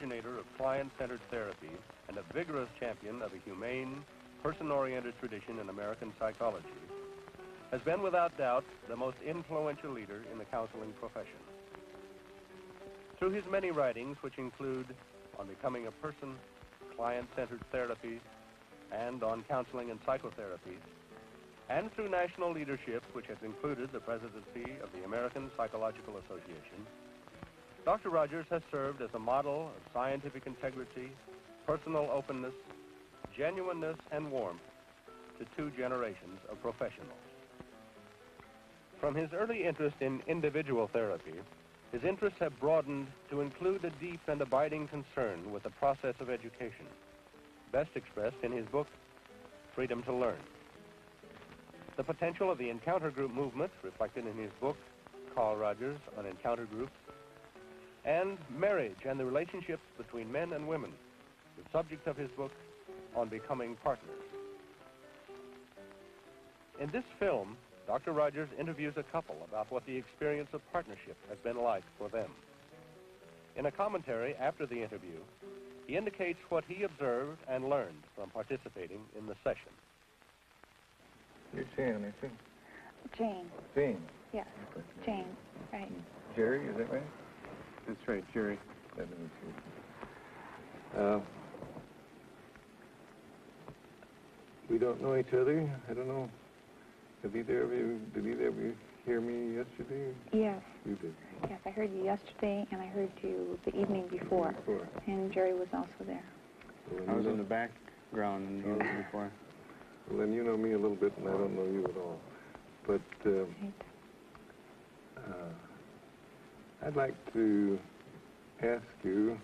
originator of client-centered therapy and a vigorous champion of a humane, person-oriented tradition in American psychology, has been without doubt the most influential leader in the counseling profession. Through his many writings, which include On Becoming a Person, Client-Centered Therapy, and on counseling and psychotherapy, and through national leadership, which has included the presidency of the American Psychological Association, Dr. Rogers has served as a model of scientific integrity, personal openness, genuineness, and warmth to two generations of professionals. From his early interest in individual therapy, his interests have broadened to include a deep and abiding concern with the process of education, best expressed in his book, Freedom to Learn. The potential of the encounter group movement, reflected in his book, Carl Rogers on Encounter Groups, and marriage and the relationships between men and women, the subject of his book, On Becoming Partners. In this film, Dr. Rogers interviews a couple about what the experience of partnership has been like for them. In a commentary after the interview, he indicates what he observed and learned from participating in the session. You're Jan, aren't you? Jane. Jane? Yes, Jane, right. Jerry, is that right? That's right, Jerry. That is you. We don't know each other. I don't know. Did either of you hear me yesterday? Yes. You did? Yes, I heard you yesterday, and I heard you the evening before. And Jerry was also there. Well, I was in the background and he was before. Well, then you know me a little bit, and I don't know you at all. But I'd like to ask you,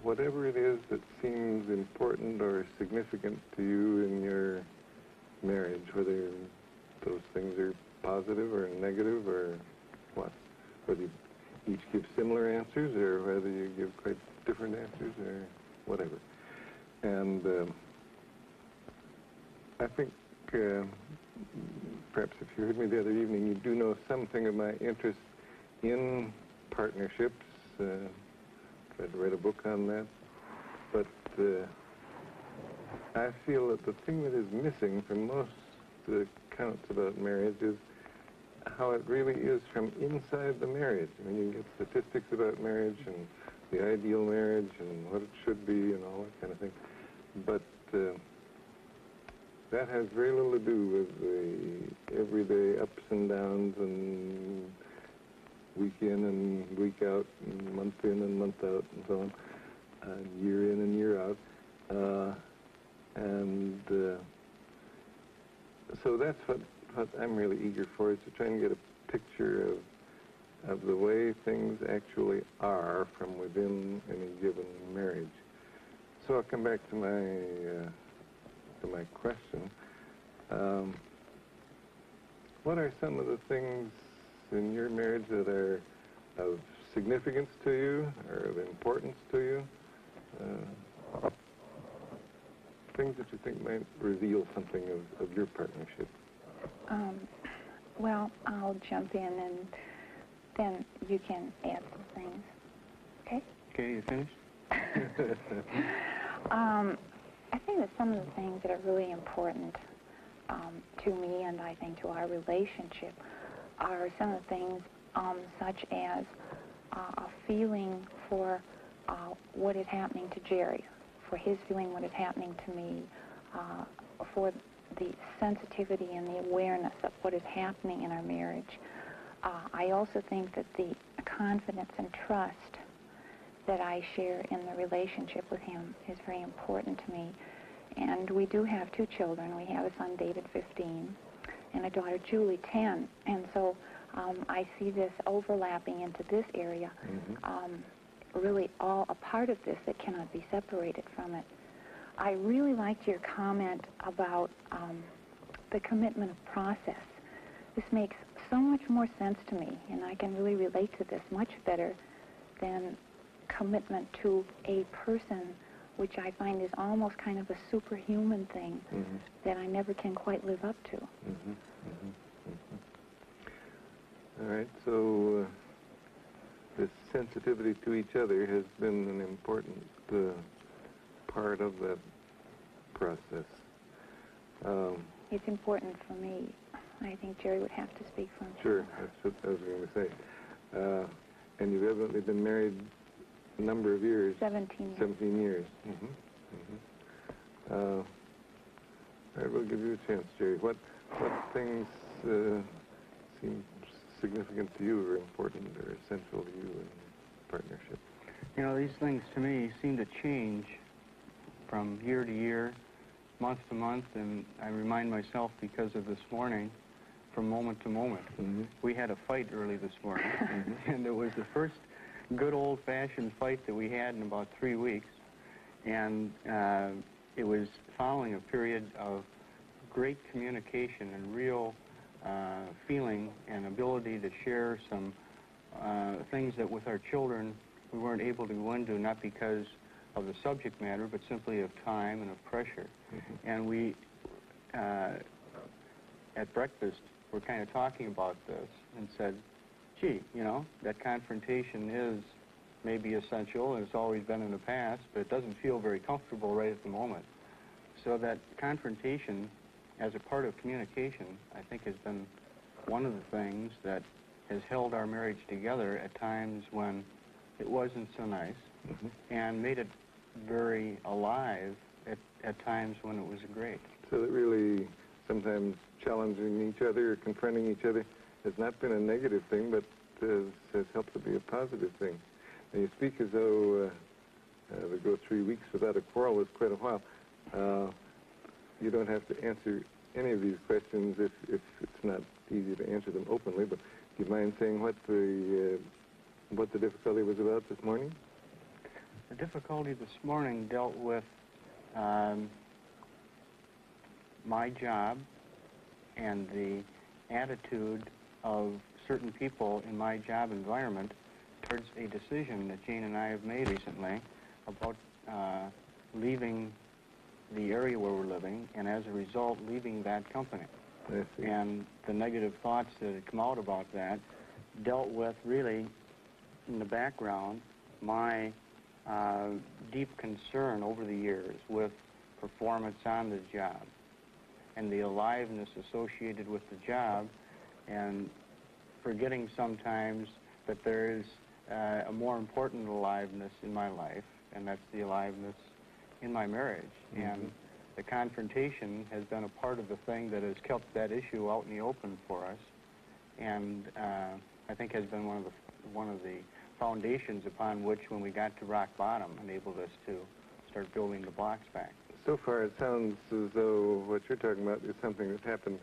whatever it is that seems important or significant to you in your marriage, whether those things are positive or negative or what, whether you each give similar answers or whether you give quite different answers or whatever. And I think perhaps if you heard me the other evening, you do know something of my interest in partnerships. Tried to write a book on that. But I feel that the thing that is missing from most accounts about marriage is how it really is from inside the marriage. I mean, you get statistics about marriage and the ideal marriage and what it should be and all that kind of thing. But that has very little to do with the everyday ups and downs and week in and week out, and month in and month out, and so on, year in and year out. So that's what I'm really eager for, is to try and get a picture of the way things actually are from within any given marriage. So I'll come back to my question. What are some of the things in your marriage that are of significance to you or of importance to you? Things that you think might reveal something of your partnership. Well, I'll jump in and then you can add some things. Okay? Okay, you finished? I think that some of the things that are really important to me and I think to our relationship are some of the things such as a feeling for what is happening to Jerry, for his feeling what is happening to me, for the sensitivity and the awareness of what is happening in our marriage. I also think that the confidence and trust that I share in the relationship with him is very important to me. And we do have two children. We have a son, David, 15, and a daughter, Julie, 10. And so I see this overlapping into this area, really all a part of this that cannot be separated from it. I really liked your comment about the commitment of process. This makes so much more sense to me, and I can really relate to this much better than commitment to a person, which I find is almost kind of a superhuman thing that I never can quite live up to. All right, so this sensitivity to each other has been an important part of that process. It's important for me. I think Jerry would have to speak for himself. Sure, that's what I was going to say. And you've evidently been married a number of years. 17 years. 17 years. All right, we'll give you a chance, Jerry. What things seem significant to you or important or essential to you in partnership? You know, these things to me seem to change from year to year, month to month, and I remind myself because of this morning, from moment to moment. We had a fight early this morning, and it was the first good old-fashioned fight that we had in about 3 weeks, and it was following a period of great communication and real feeling and ability to share some things that with our children we weren't able to go into, not because of the subject matter, but simply of time and of pressure. And we, at breakfast, were kind of talking about this and said, gee, you know, that confrontation is maybe essential, and it's always been in the past, but it doesn't feel very comfortable right at the moment. So that confrontation as a part of communication, I think, has been one of the things that has held our marriage together at times when it wasn't so nice, and made it very alive at times when it was great. So that really sometimes challenging each other or confronting each other has not been a negative thing, but has helped to be a positive thing. And you speak as though to go 3 weeks without a quarrel is quite a while. You don't have to answer any of these questions if it's not easy to answer them openly, but do you mind saying what the difficulty was about this morning? The difficulty this morning dealt with my job and the attitude of certain people in my job environment towards a decision that Jane and I have made recently about leaving the area where we're living, and as a result, leaving that company. And the negative thoughts that had come out about that dealt with, really, in the background, my deep concern over the years with performance on the job and the aliveness associated with the job, and forgetting sometimes that there is a more important aliveness in my life, and that's the aliveness in my marriage. And the confrontation has been a part of the thing that has kept that issue out in the open for us, and I think has been one of the foundations upon which, when we got to rock bottom, enabled us to start building the blocks back. So far, it sounds as though what you're talking about is something that happened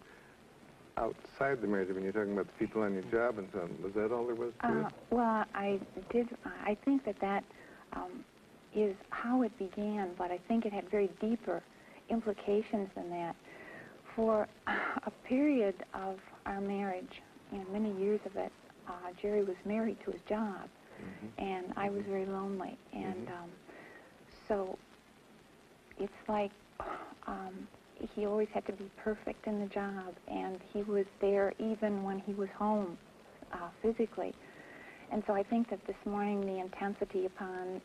outside the marriage. I mean, you're talking about the people on your job and so on. Was that all there was to it? Well, I think that is how it began, but I think it had very deeper implications than that. For a period of our marriage, many years of it, Jerry was married to his job, and I was very lonely. And so it's like he always had to be perfect in the job, and he was there even when he was home physically. And so I think that this morning the intensity upon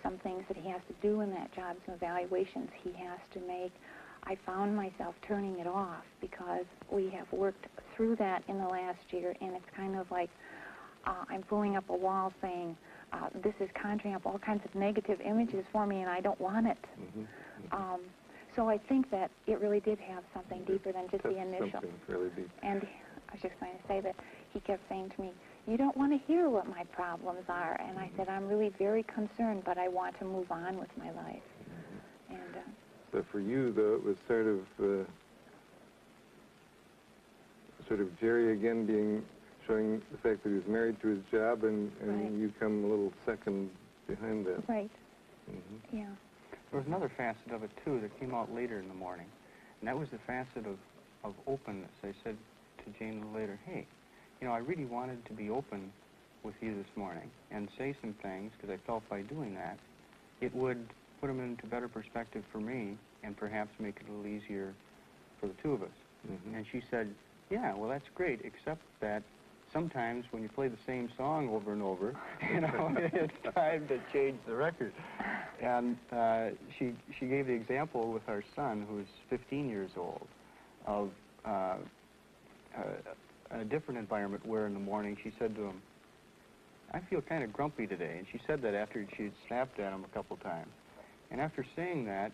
some things that he has to do in that job, some evaluations he has to make, I found myself turning it off because we have worked through that in the last year, and it's kind of like I'm pulling up a wall saying, this is conjuring up all kinds of negative images for me, and I don't want it. So I think that it really did have something deeper than just the initial. Something really deep. And I was just going to say that he kept saying to me, you don't want to hear what my problems are. And I said, I'm really very concerned, but I want to move on with my life. And so for you, though, it was sort of Jerry again showing the fact that he was married to his job, and right. You come a little second behind that. Right. Yeah. There was another facet of it, too, that came out later in the morning, and that was the facet of openness. I said to Jane a little later, hey, I really wanted to be open with you this morning and say some things, because I felt by doing that, it would put them into better perspective for me and perhaps make it a little easier for the two of us. And she said, yeah, well, that's great, except that sometimes when you play the same song over and over, you know, it's time to change the record. And she gave the example with our son, who's 15 years old, of a different environment where in the morning she said to him, "I feel kind of grumpy today." And she said that after she'd snapped at him a couple times. And after saying that,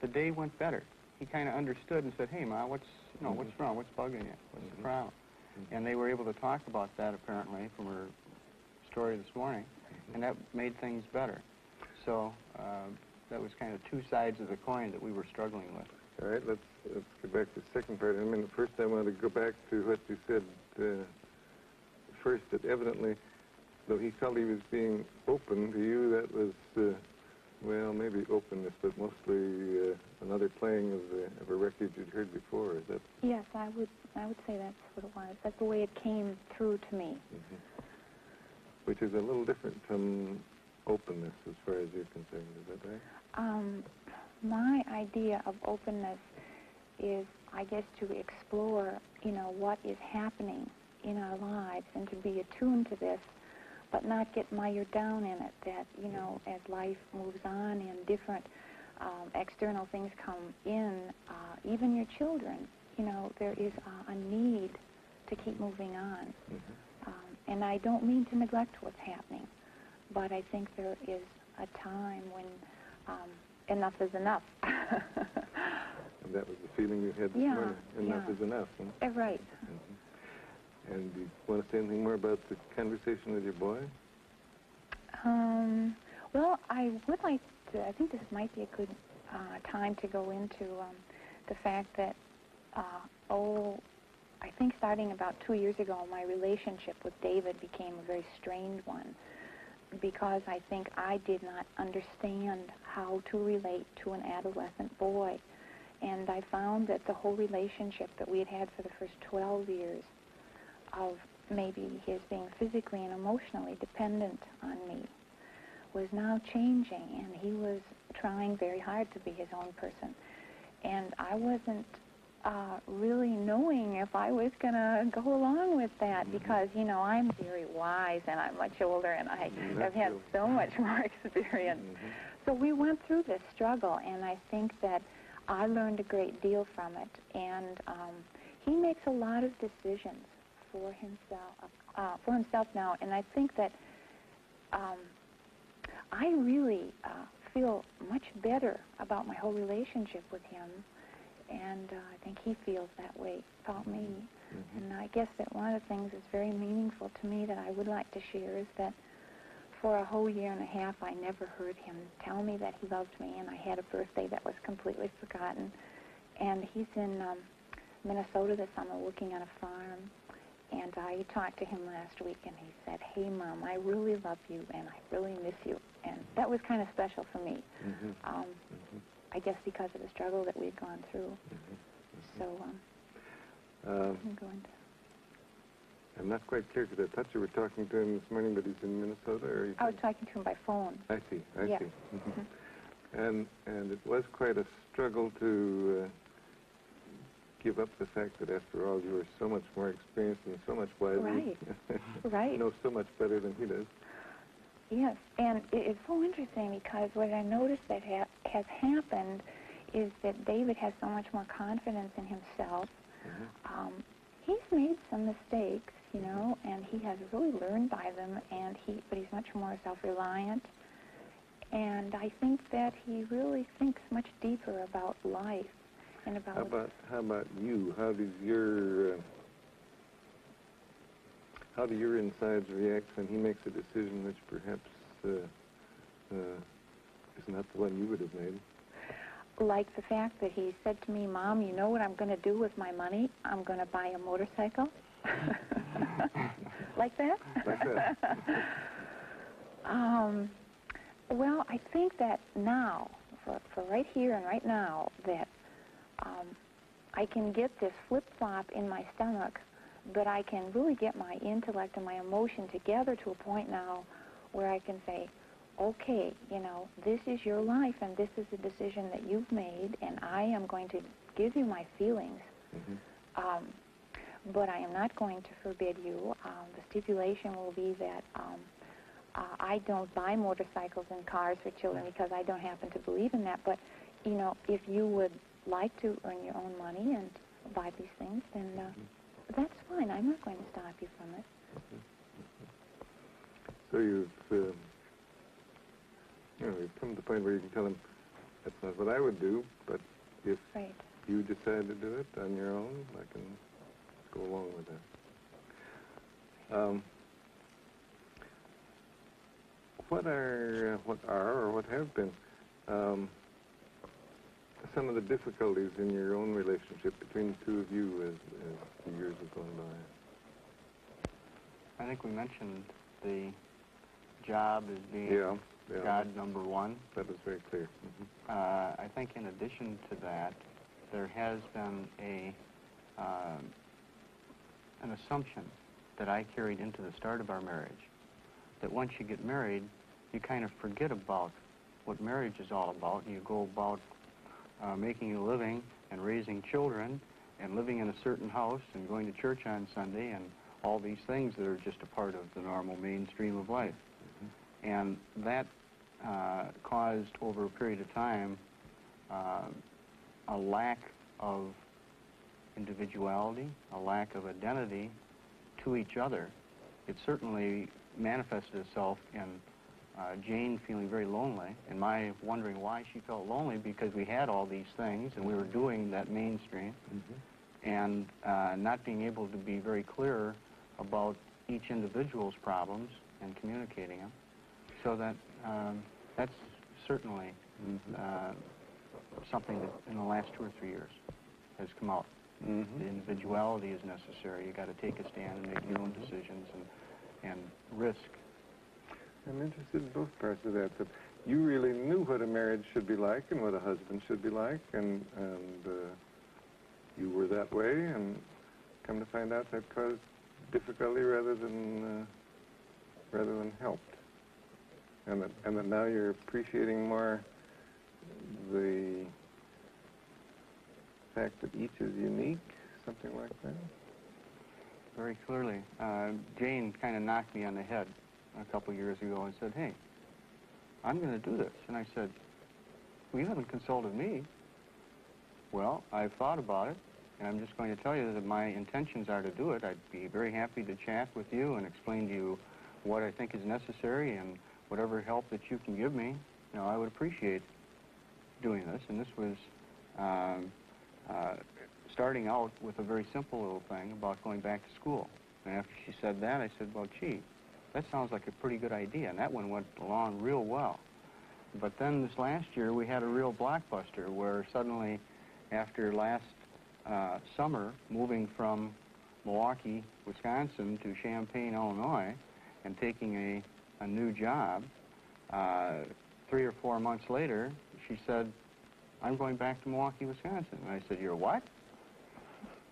the day went better. He kind of understood and said, "Hey, Ma, what's wrong? What's bugging you? What's the problem?" And they were able to talk about that, apparently, from her story this morning, and that made things better. So that was kind of two sides of the coin that we were struggling with. All right, let's get back to the second part in a minute. First, I want to go back to what you said first, that evidently, though he felt he was being open to you, that was, well, maybe openness, but mostly another playing of a record you'd heard before. Is that? Yes, I would say that's what it was. That's the way it came through to me. Which is a little different from openness as far as you're concerned. Is that right? My idea of openness is, I guess, to explore, you know, what is happening in our lives and to be attuned to this, but not get mired down in it, that, you know, as life moves on and different external things come in, even your children, you know, there is a need to keep moving on. And I don't mean to neglect what's happening, but I think there is a time when enough is enough. And that was the feeling you had this morning. Enough is enough. Huh? Right. And do you want to say anything more about the conversation with your boy? Well, I would like to, I think this might be a good time to go into the fact that, I think starting about 2 years ago, my relationship with David became a very strained one, because I think I did not understand how to relate to an adolescent boy. And I found that the whole relationship that we had had for the first 12 years of maybe his being physically and emotionally dependent on me was now changing, and he was trying very hard to be his own person. And I wasn't really knowing if I was going to go along with that, because, you know, I'm very wise and I'm much older and I have had so much more experience. So we went through this struggle, and I think that I learned a great deal from it. And he makes a lot of decisions for himself now, and I think that I really feel much better about my whole relationship with him, and I think he feels that way about me. And I guess that one of the things that's very meaningful to me that I would like to share is that for a whole year and a half, I never heard him tell me that he loved me, and I had a birthday that was completely forgotten. And he's in Minnesota this summer working on a farm, and I talked to him last week, and he said, "Hey, Mom, I really love you, and I really miss you." And that was kind of special for me, I guess because of the struggle that we'd gone through. So I'm going to... I'm not quite clear, because I thought you were talking to him this morning, but he's in Minnesota, or... I was talking to him by phone. I see. And it was quite a struggle to give up the fact that, after all, you were so much more experienced and so much wiser. Right. You know so much better than he does. Yes, and it's so interesting, because what I noticed that has happened is that David has so much more confidence in himself. He's made some mistakes, you know, and he has really learned by them, but he's much more self-reliant. And I think that he really thinks much deeper about life and about... How about you? How do your insides react when he makes a decision which perhaps is not the one you would have made? Like the fact that he said to me, "Mom, you know what I'm going to do with my money? I'm going to buy a motorcycle." Like that? Like that. Well, I think that now, for right here and right now, that I can get this flip-flop in my stomach, but I can really get my intellect and my emotion together to a point now where I can say, okay, you know, this is your life, and this is a decision that you've made, and I am going to give you my feelings. but I am not going to forbid you. The stipulation will be that I don't buy motorcycles and cars for children because I don't happen to believe in that. But, you know, if you would like to earn your own money and buy these things, then that's fine. I'm not going to stop you from it. So you've come to the point where you can tell them, that's not what I would do, but if you decide to do it on your own, I can go along with that. What are or what have been some of the difficulties in your own relationship between the two of you as the years have gone by? I think we mentioned the job as being God number one. That was very clear. I think in addition to that, there has been an assumption that I carried into the start of our marriage, that once you get married, you kind of forget about what marriage is all about. You go about making a living and raising children and living in a certain house and going to church on Sunday and all these things that are just a part of the normal mainstream of life. And that caused, over a period of time, a lack of individuality, a lack of identity to each other. It certainly manifested itself in Jane feeling very lonely, and my wondering why she felt lonely, because we had all these things and we were doing that mainstream, and not being able to be very clear about each individual's problems and communicating them. So that that's certainly something that in the last 2 or 3 years has come out. The individuality is necessary. You got to take a stand and make your own decisions and risk. I'm interested in both parts of that. That you really knew what a marriage should be like and what a husband should be like, and you were that way, and come to find out that caused difficulty rather than helped. And that now you're appreciating more the fact that each is unique, something like that? Very clearly. Jane kind of knocked me on the head a couple years ago and said, hey, I'm going to do this. And I said, well, you haven't consulted me. Well, I've thought about it, and I'm just going to tell you that my intentions are to do it. I'd be very happy to chat with you and explain to you what I think is necessary, and whatever help that you can give me, you know, I would appreciate doing this. And this was starting out with a very simple little thing about going back to school. And after she said that, I said, well, gee, that sounds like a pretty good idea. And that one went along real well. But then this last year, we had a real blockbuster where suddenly, after last summer, moving from Milwaukee, Wisconsin to Champaign, Illinois, and taking a new job, 3 or 4 months later, she said, I'm going back to Milwaukee, Wisconsin. And I said, you're what?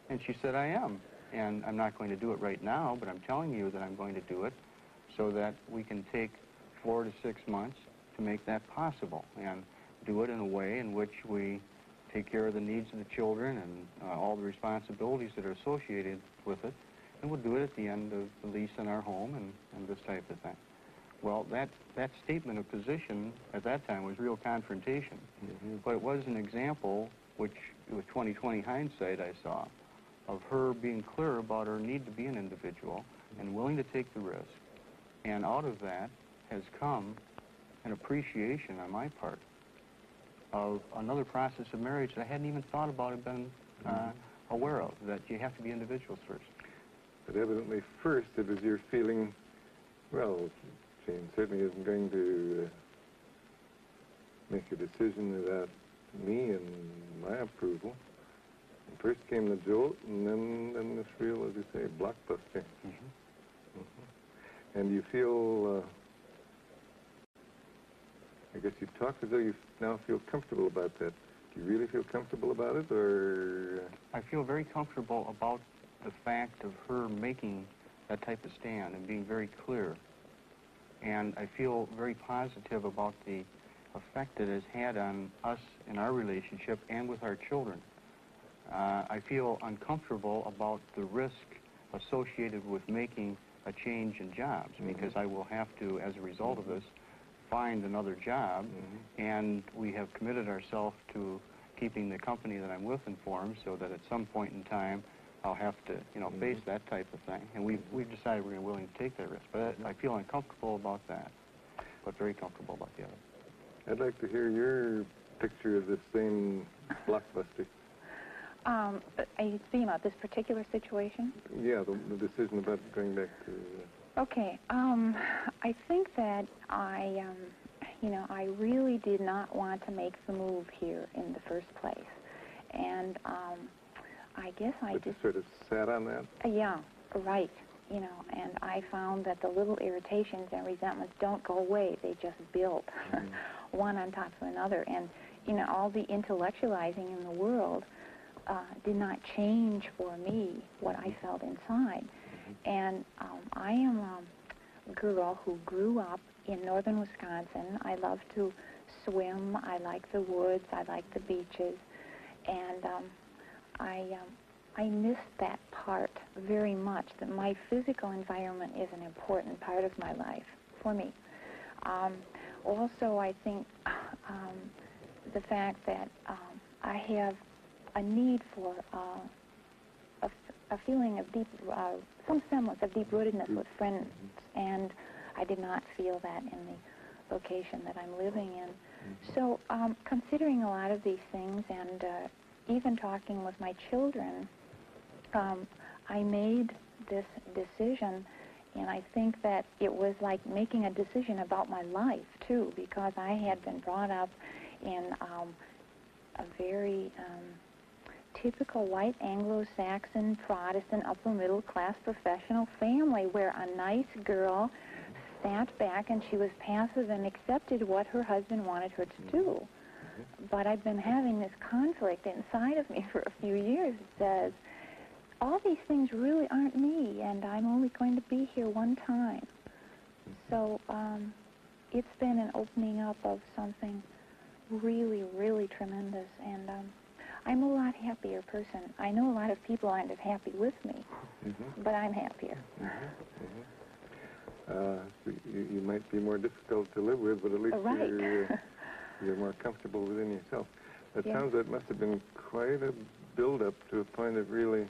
And she said, I am. And I'm not going to do it right now, but I'm telling you that I'm going to do it so that we can take 4 to 6 months to make that possible, and do it in a way in which we take care of the needs of the children and all the responsibilities that are associated with it. And we'll do it at the end of the lease in our home and this type of thing. Well, that statement of position at that time was real confrontation. But it was an example, which with 20/20 hindsight I saw, of her being clear about her need to be an individual and willing to take the risk. And out of that has come an appreciation on my part of another process of marriage that I hadn't even thought about or been aware of, that you have to be individuals first. But evidently first it was your feeling, well, Jane certainly isn't going to make a decision without me and my approval. And first came the jolt, and then this real, as you say, blockbuster. And you feel, I guess you talk as though you now feel comfortable about that. Do you really feel comfortable about it, or? I feel very comfortable about the fact of her making that type of stand and being very clear. And I feel very positive about the effect it has had on us in our relationship and with our children. I feel uncomfortable about the risk associated with making a change in jobs, because I will have to, as a result of this, find another job, and we have committed ourselves to keeping the company that I'm with informed, so that at some point in time I'll have to, face that type of thing. And we've decided we're willing to take that risk. But I feel uncomfortable about that, but very comfortable about the other. I'd like to hear your picture of this same blockbuster. Are you speaking about this particular situation? Yeah, the decision about going back to... Okay. I think that I really did not want to make the move here in the first place. And I guess I just... sort of sat on that? Yeah, right. And I found that the little irritations and resentments don't go away. They just build one on top of another. And, all the intellectualizing in the world did not change for me what I felt inside. And I am a girl who grew up in northern Wisconsin. I love to swim. I like the woods. I like the beaches. And I miss that part very much, that my physical environment is an important part of my life for me. Also, I think the fact that I have a need for a feeling of deep, some semblance of deep-rootedness with friends, and I did not feel that in the location that I'm living in. So considering a lot of these things, and even talking with my children, I made this decision, and I think that it was like making a decision about my life, too, because I had been brought up in a very typical white Anglo-Saxon Protestant upper-middle-class professional family where a nice girl sat back and she was passive and accepted what her husband wanted her to do. But I've been having this conflict inside of me for a few years that says, all these things really aren't me, and I'm only going to be here one time. So it's been an opening up of something really, really tremendous, and I'm a lot happier person. I know a lot of people aren't as happy with me, but I'm happier. You might be more difficult to live with, but at least you're more comfortable within yourself. It sounds like it must have been quite a build-up to a point of really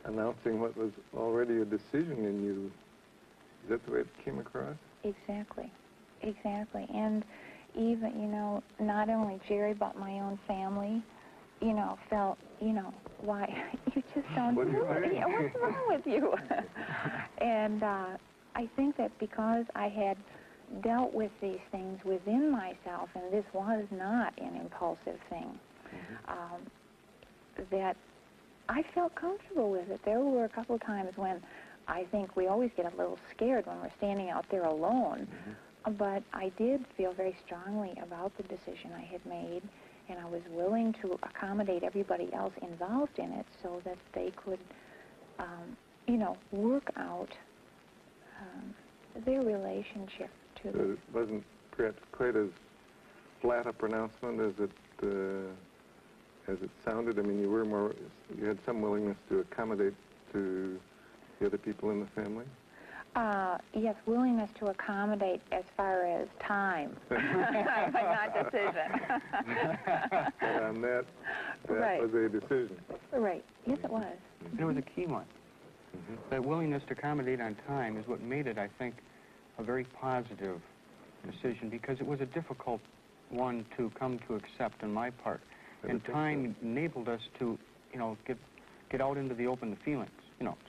announcing what was already a decision in you. Is that the way it came across? Exactly. And even, not only Jerry, but my own family, felt, why, you just don't do it. What's wrong with you? And I think that because I had dealt with these things within myself, and this was not an impulsive thing, that I felt comfortable with it. There were a couple of times when I think we always get a little scared when we're standing out there alone. But I did feel very strongly about the decision I had made, and I was willing to accommodate everybody else involved in it so that they could, work out their relationship to it wasn't perhaps quite as flat a pronouncement as it sounded. I mean, you had some willingness to accommodate to the other people in the family? Yes, willingness to accommodate as far as time, but not decision. And that was a decision. Right. Yes, it was. There was a key one. That willingness to accommodate on time is what made it, I think, a very positive decision, because it was a difficult one to come to accept on my part. And time enabled us to, get out into the open, the feelings.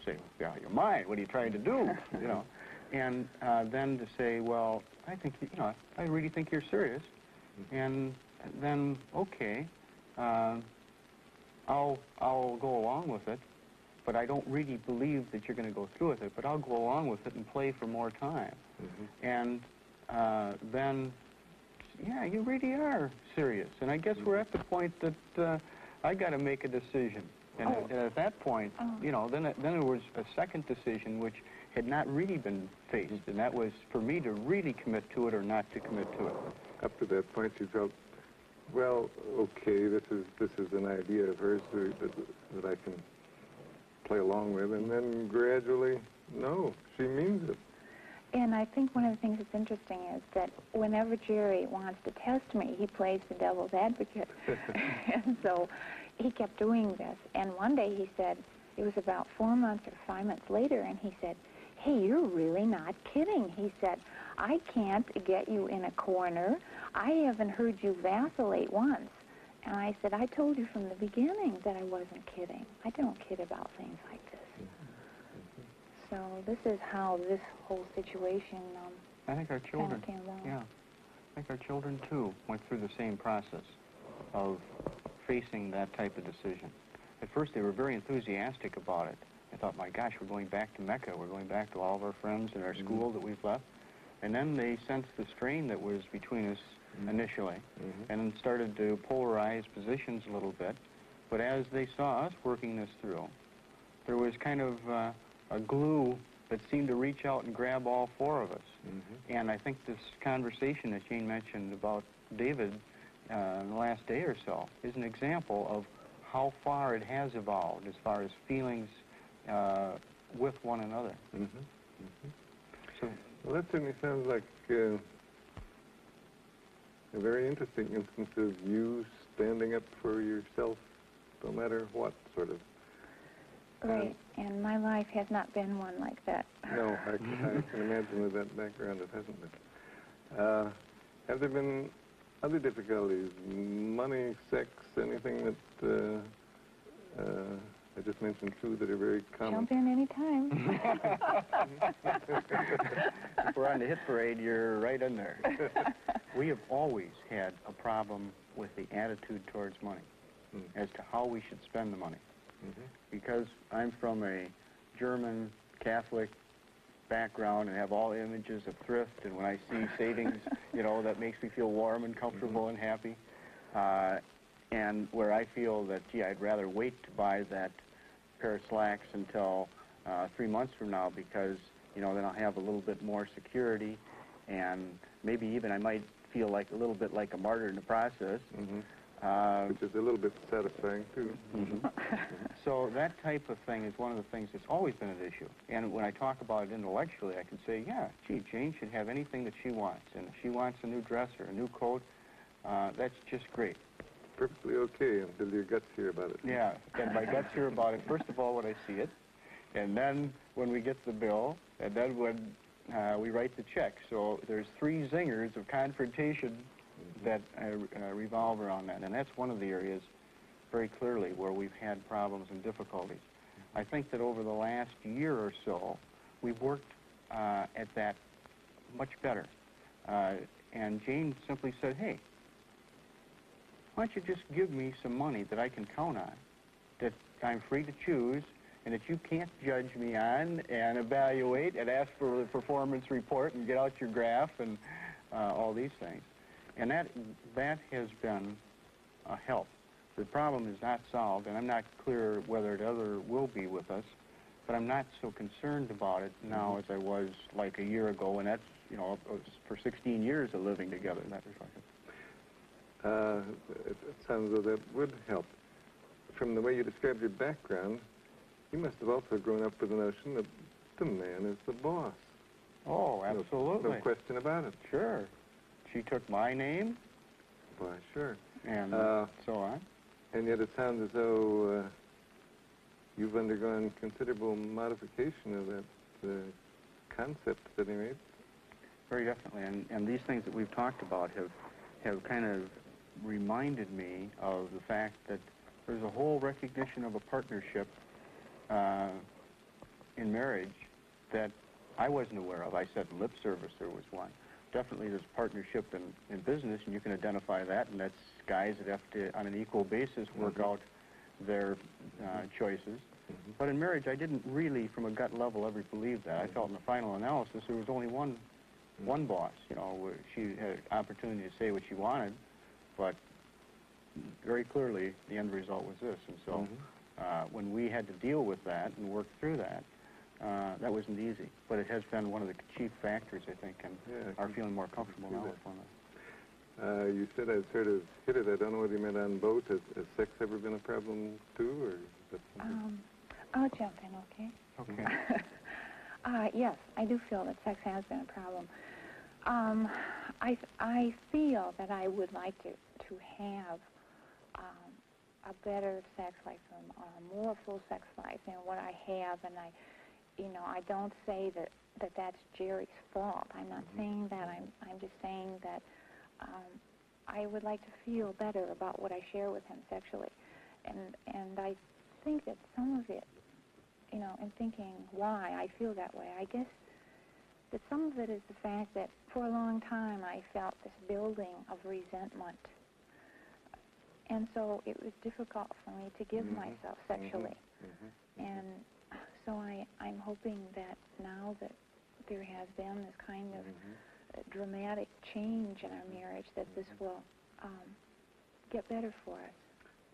Say, yeah, you're mine. What are you trying to do? And then to say, well, I think, I really think you're serious. And then, okay, I'll go along with it, but I don't really believe that you're going to go through with it, but I'll go along with it and play for more time. And then, yeah, you really are serious. And I guess we're at the point that I got to make a decision. And at that point, then there was a second decision which had not really been faced, and that was for me to really commit to it or not to commit to it. Up to that point, you felt well, okay, this is an idea of hers that I can play along with, and then gradually, no, she means it. And I think one of the things that's interesting is that whenever Jerry wants to test me, he plays the devil's advocate. And so he kept doing this. And one day he said, it was about 4 months or 5 months later, and he said, hey, you're really not kidding. He said, I can't get you in a corner. I haven't heard you vacillate once. And I said, I told you from the beginning that I wasn't kidding. I don't kid about things like this. So this is how this whole situation I think our children, came along. yeah, I think our children too went through the same process of facing that type of decision. At first they were very enthusiastic about it. I thought, my gosh, we're going back to Mecca. We're going back to all of our friends and our school that we've left. And then they sensed the strain that was between us initially, and then started to polarize positions a little bit. But as they saw us working this through, there was kind of a glue that seemed to reach out and grab all four of us. And I think this conversation that Jane mentioned about David in the last day or so is an example of how far it has evolved as far as feelings with one another. So, well, that certainly sounds like a very interesting instance of you standing up for yourself, no matter what, sort of. Right, and my life has not been one like that. No, I can imagine with that background it hasn't been. Have there been other difficulties, money, sex, anything that I just mentioned two that are very common? Jump in any time. if we're on the hit parade, you're right in there. We have always had a problem with the attitude towards money, as to how we should spend the money. Because I'm from a German Catholic background and have all images of thrift, and when I see savings, you know, that makes me feel warm and comfortable and happy. And where I feel that, gee, I'd rather wait to buy that pair of slacks until 3 months from now, because, you know, then I'll have a little bit more security, and maybe even I might feel like a little bit like a martyr in the process. Which is a little bit satisfying, too. So that type of thing is one of the things that's always been an issue. And when I talk about it intellectually, I can say, yeah, gee, Jane should have anything that she wants. And if she wants a new dress or a new coat, that's just great. Perfectly okay until your guts hear about it. Yeah, and my guts hear about it, first of all, when I see it, and then when we get the bill, and then when we write the check. So there's 3 zingers of confrontation that revolve around that. And that's one of the areas very clearly where we've had problems and difficulties. I think that over the last year or so, we've worked at that much better. And Jane simply said, hey, why don't you just give me some money that I can count on, that I'm free to choose, and that you can't judge me on and evaluate and ask for a performance report and get out your graph and all these things. And that has been a help. The problem is not solved, and I'm not clear whether it ever will be with us, but I'm not so concerned about it now as I was like a year ago, and that's, you know, for 16 years of living together. That it sounds as though that would help. From the way you described your background, you must have also grown up with the notion that the man is the boss. Oh, absolutely. No question about it. Sure. She took my name. Why, sure. And so on. And yet it sounds as though you've undergone considerable modification of that concept that he made. Very definitely. And these things that we've talked about have kind of reminded me of the fact that there's a whole recognition of a partnership in marriage that I wasn't aware of. I said lip service there was one. Definitely there's partnership in business, and you can identify that, and that's guys that have to, on an equal basis, work out their choices. But in marriage, I didn't really, from a gut level, ever believe that. I felt in the final analysis there was only one boss. You know, where she had an opportunity to say what she wanted, but very clearly the end result was this. And so when we had to deal with that and work through that, that wasn't easy, but it has been one of the chief factors, I think, in our feeling more comfortable now with one You said I'd sort of hit it. I don't know what you meant on both. Has sex ever been a problem too, or is that something? I'll jump in, okay? Okay. Yes, I do feel that sex has been a problem. I feel that I would like to have a better sex life, a more full sex life than what I have, and I don't say that that's Jerry's fault. I'm not saying that. I'm just saying that I would like to feel better about what I share with him sexually, and I think that some of it, in thinking why I feel that way, I guess that some of it is the fact that for a long time I felt this building of resentment, and so it was difficult for me to give myself sexually, and so I'm hoping that now that there has been this kind of dramatic change in our marriage, that this will get better for us.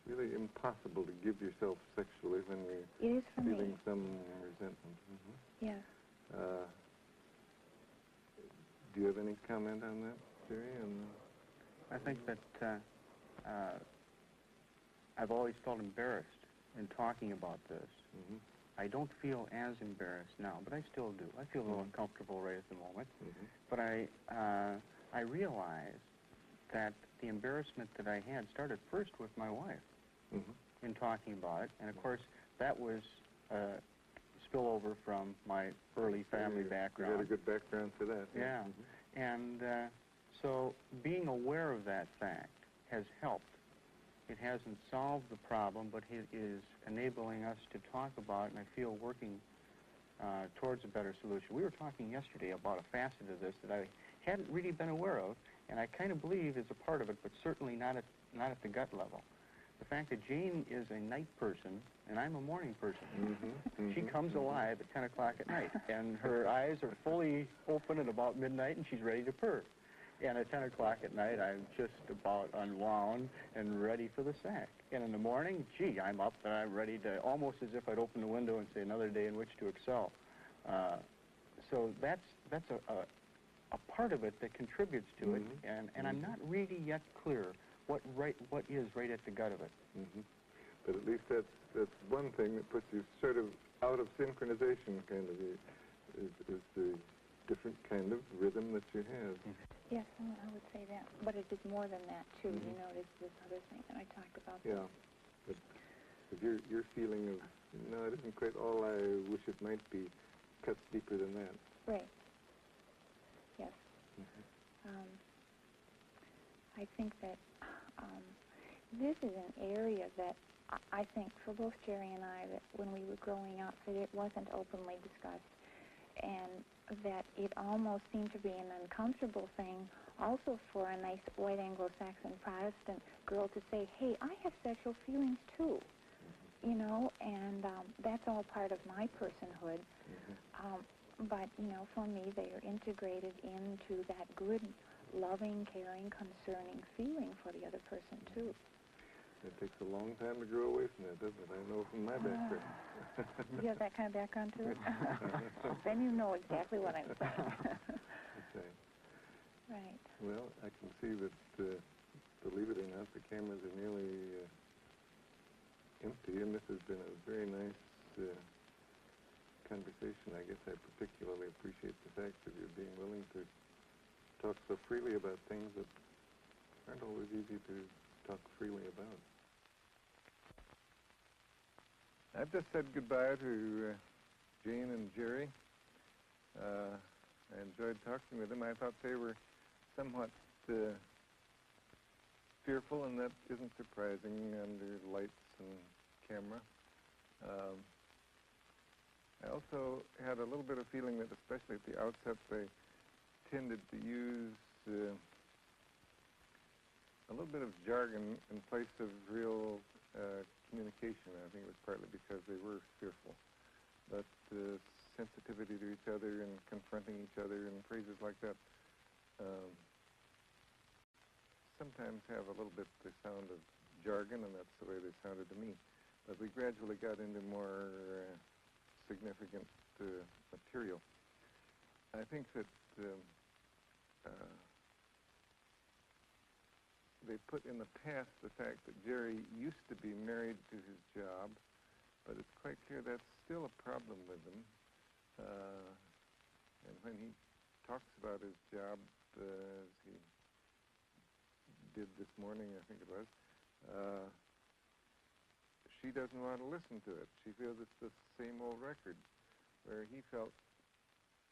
Really impossible to give yourself sexually when It is for you're feeling me. some resentment. Yes. Do you have any comment on that, Jerry? I think that I've always felt embarrassed in talking about this. I don't feel as embarrassed now, but I still do. I feel a little uncomfortable right at the moment. But I realize that the embarrassment that I had started first with my wife in talking about it, and of course that was spillover from my early family background. You had a good background for that. Yeah, and so being aware of that fact has helped. It hasn't solved the problem, but it is enabling us to talk about it, and I feel working towards a better solution. We were talking yesterday about a facet of this that I hadn't really been aware of, and I kind of believe is a part of it, but certainly not at the gut level. The fact that Jane is a night person, and I'm a morning person. She comes alive at 10 o'clock at night, and her eyes are fully open at about midnight, and she's ready to purr. And at 10 o'clock at night, I'm just about unwound and ready for the sack. And in the morning, gee, I'm up and I'm ready to, almost as if I'd open the window and say another day in which to excel. So that's a part of it that contributes to it, and I'm not really yet clear what is right at the gut of it. But at least that's one thing that puts you sort of out of synchronization, kind of, is the different kind of rhythm that you have. Yes, I would say that. But it is more than that, too. There's this other thing that I talked about. Yeah. But your feeling of, no, it isn't quite all I wish it might be, cuts deeper than that. Right. Yes. I think that this is an area that I think for both Jerry and I, that when we were growing up, that it wasn't openly discussed, and that it almost seemed to be an uncomfortable thing also for a nice white Anglo-Saxon Protestant girl to say, hey, I have sexual feelings too, and that's all part of my personhood. But, for me, they are integrated into that good, loving, caring, concerning feeling for the other person too. It takes a long time to grow away from that, doesn't it? I know from my background. You have that kind of background too? Then you know exactly what I'm saying. That's right. Right. Well, I can see that, believe it or not, the cameras are nearly empty, and this has been a very nice conversation. I guess I particularly appreciate the fact that you're being willing to talk so freely about things that aren't always easy to talk freely about. I've just said goodbye to Jane and Jerry. I enjoyed talking with them. I thought they were somewhat fearful, and that isn't surprising under lights and camera. I also had a little bit of feeling that, especially at the outset, they tended to use a little bit of jargon in place of real communication. I think it was partly because they were fearful. But sensitivity to each other and confronting each other and phrases like that sometimes have a little bit the sound of jargon, and that's the way they sounded to me. But we gradually got into more significant material. I think that they put in the past the fact that Jerry used to be married to his job, but it's quite clear that's still a problem with him. And when he talks about his job, as he did this morning, I think it was, she doesn't want to listen to it. She feels it's the same old record, where he felt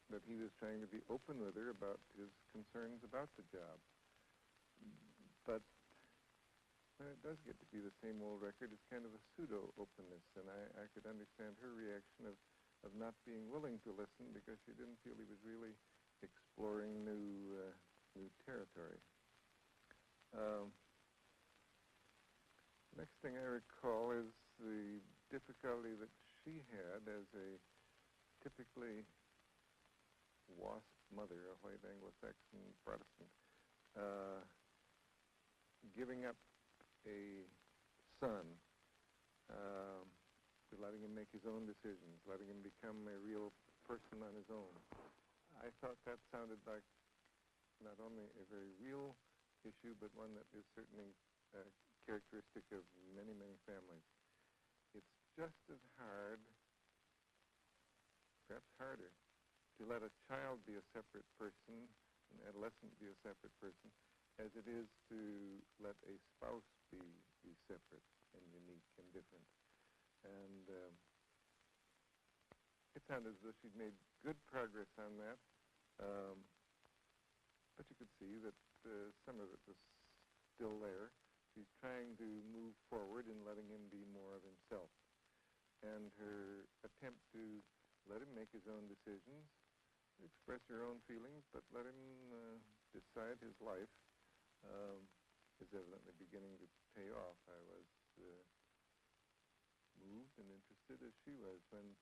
that he was trying to be open with her about his concerns about the job. But when it does get to be the same old record, it's kind of a pseudo-openness, and I could understand her reaction of not being willing to listen because she didn't feel he was really exploring new territory. Next thing I recall is the difficulty that she had as a typically WASP mother, a white Anglo-Saxon Protestant, giving up a son, to letting him make his own decisions, letting him become a real person on his own. I thought that sounded like not only a very real issue, but one that is certainly characteristic of many, many families. It's just as hard, perhaps harder, to let a child be a separate person, an adolescent be a separate person, as it is to let a spouse be separate and unique and different. And it sounded as though she'd made good progress on that, but you could see that some of it was still there. She's trying to move forward in letting him be more of himself. And her attempt to let him make his own decisions, express her own feelings, but let him decide his life, is evidently beginning to pay off. I was moved and interested as she was when,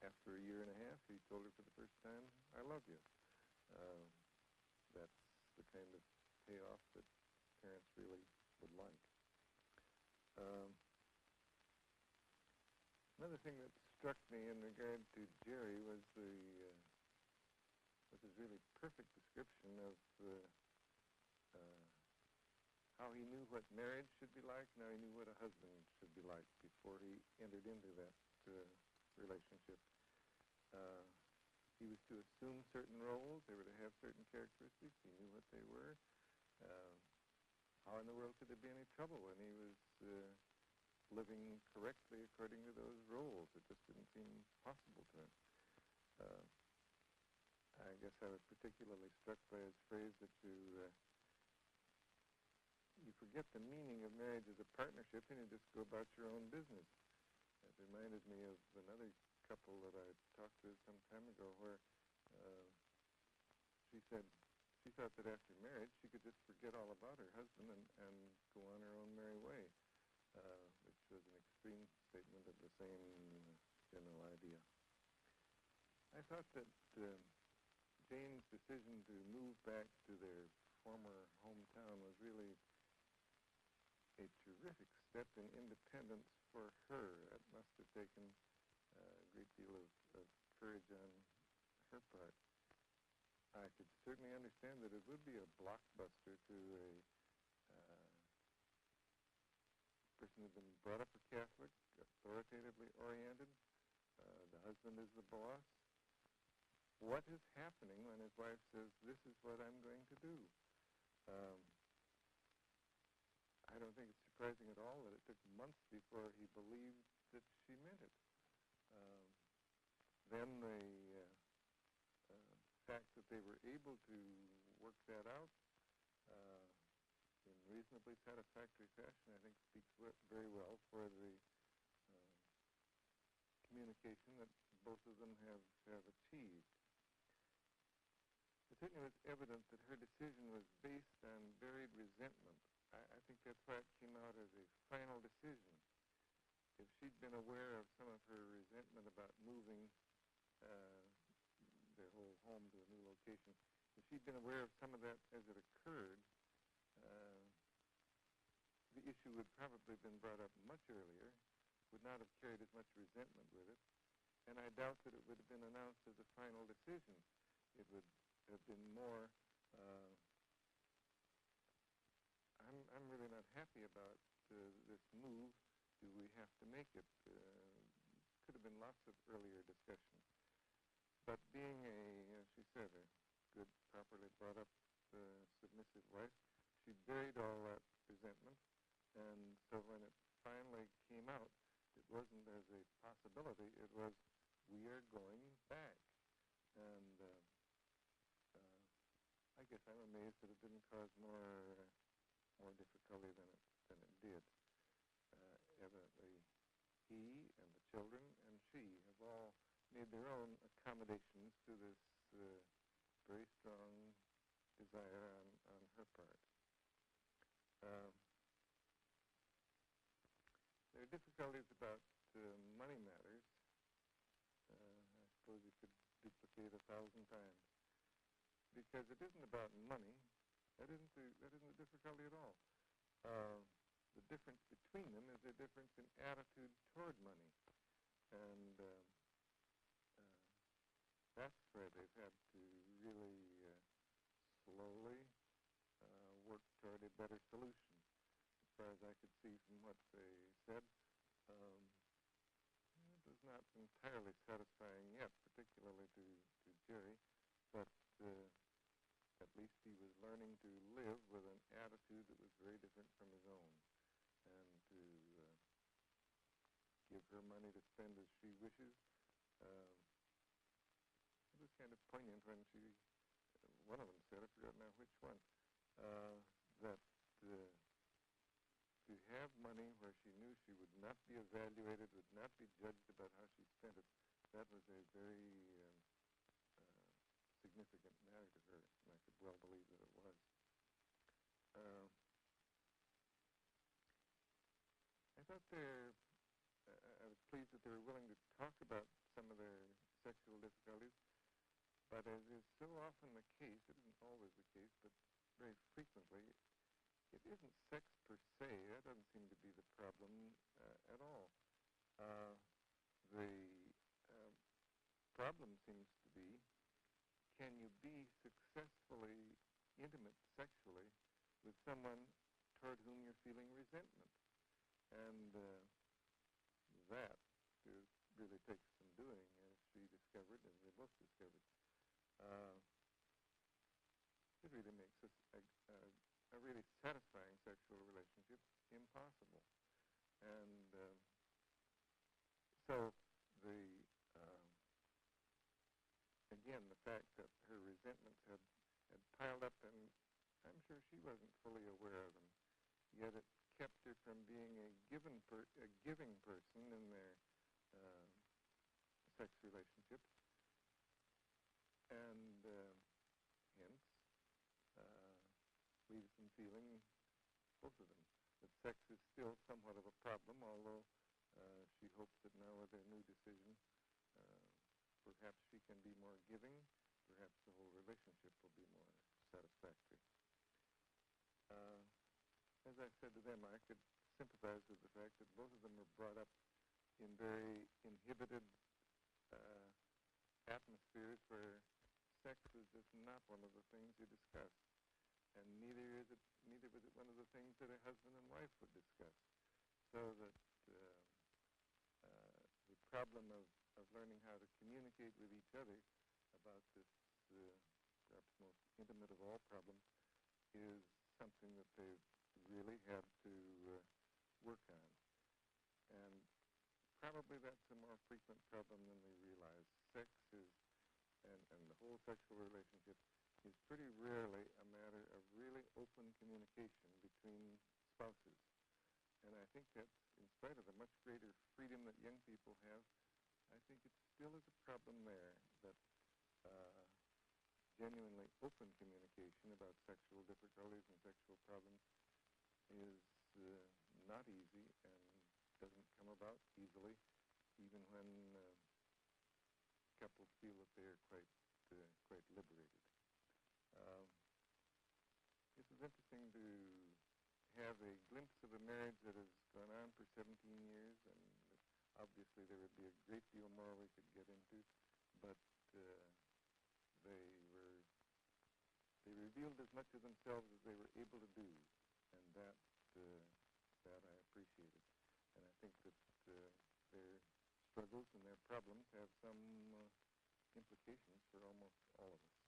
after a year and a half, he told her for the first time, "I love you." That's the kind of payoff that parents really would like. Another thing that struck me in regard to Jerry was his really perfect description of how he knew what marriage should be like, and how he knew what a husband should be like before he entered into that relationship. He was to assume certain roles. They were to have certain characteristics. He knew what they were. How in the world could there be any trouble when he was living correctly according to those roles? It just didn't seem possible to him. I guess I was particularly struck by his phrase that you forget the meaning of marriage as a partnership and you just go about your own business. It reminded me of another couple that I talked to some time ago where she said she thought that after marriage she could just forget all about her husband and go on her own merry way, which was an extreme statement of the same general idea. I thought that Jane's decision to move back to their former hometown was really a terrific step in independence for her. It must have taken a great deal of courage on her part. I could certainly understand that it would be a blockbuster to a person who'd been brought up a Catholic, authoritatively oriented. The husband is the boss. What is happening when his wife says, "This is what I'm going to do"? I don't think it's surprising at all that it took months before he believed that she meant it. Then the fact that they were able to work that out in reasonably satisfactory fashion, I think, speaks very well for the communication that both of them have achieved. It certainly was evident that her decision was based on buried resentment. I think that's why it came out as a final decision. If she'd been aware of some of her resentment about moving their whole home to a new location, if she'd been aware of some of that as it occurred, the issue would probably have been brought up much earlier, would not have carried as much resentment with it, and I doubt that it would have been announced as a final decision. It would have been more happy about this move. Do we have to make it? Could have been lots of earlier discussion. But being as she said, a good, properly brought up submissive wife, she buried all that resentment, and so when it finally came out, it wasn't as a possibility, it was, we are going back. And I guess I'm amazed that it didn't cause more difficulty than it did. Evidently, he and the children and she have all made their own accommodations to this very strong desire on her part. There are difficulties about money matters. I suppose you could duplicate 1,000 times, because it isn't about money. That isn't the difficulty at all. The difference between them is a difference in attitude toward money, and that's where they've had to really slowly work toward a better solution. As far as I could see from what they said, it was not entirely satisfying yet, particularly to Jerry, but at least he was learning to live with an attitude that was very different from his own, and to give her money to spend as she wishes. It was kind of poignant when one of them said, I forgot now which one, that to have money where she knew she would not be evaluated, would not be judged about how she spent it, that was a very significant matter to her, and I could well believe that it was. I thought I was pleased that they were willing to talk about some of their sexual difficulties, but as is so often the case, it isn't always the case, but very frequently, it isn't sex per se. That doesn't seem to be the problem at all. The problem seems to be, can you be successfully intimate sexually with someone toward whom you're feeling resentment? And that really takes some doing, as she discovered, as they both discovered. It really makes a really satisfying sexual relationship impossible. And so again, the fact that her resentments had piled up, and I'm sure she wasn't fully aware of them, yet it kept her from being a giving person in their sex relationships, and hence leaves them feeling, both of them, that sex is still somewhat of a problem, although she hopes that now with their new decision, perhaps she can be more giving, perhaps the whole relationship will be more satisfactory. As I said to them, I could sympathize with the fact that both of them were brought up in very inhibited atmospheres where sex was just not one of the things you discussed, and neither was it one of the things that a husband and wife would discuss. So that the problem of learning how to communicate with each other about this perhaps most intimate of all problems is something that they've really had to work on. And probably that's a more frequent problem than they realize. Sex is, and the whole sexual relationship is pretty rarely a matter of really open communication between spouses. And I think that's, in spite of the much greater freedom that young people have, I think it still is a problem there that genuinely open communication about sexual difficulties and sexual problems is not easy and doesn't come about easily, even when couples feel that they are quite liberated. It was interesting to have a glimpse of a marriage that has gone on for 17 years, and obviously there would be a great deal more we could get into, but they revealed as much of themselves as they were able to do, and that that I appreciate it. And I think that their struggles and their problems have some implications for almost all of us.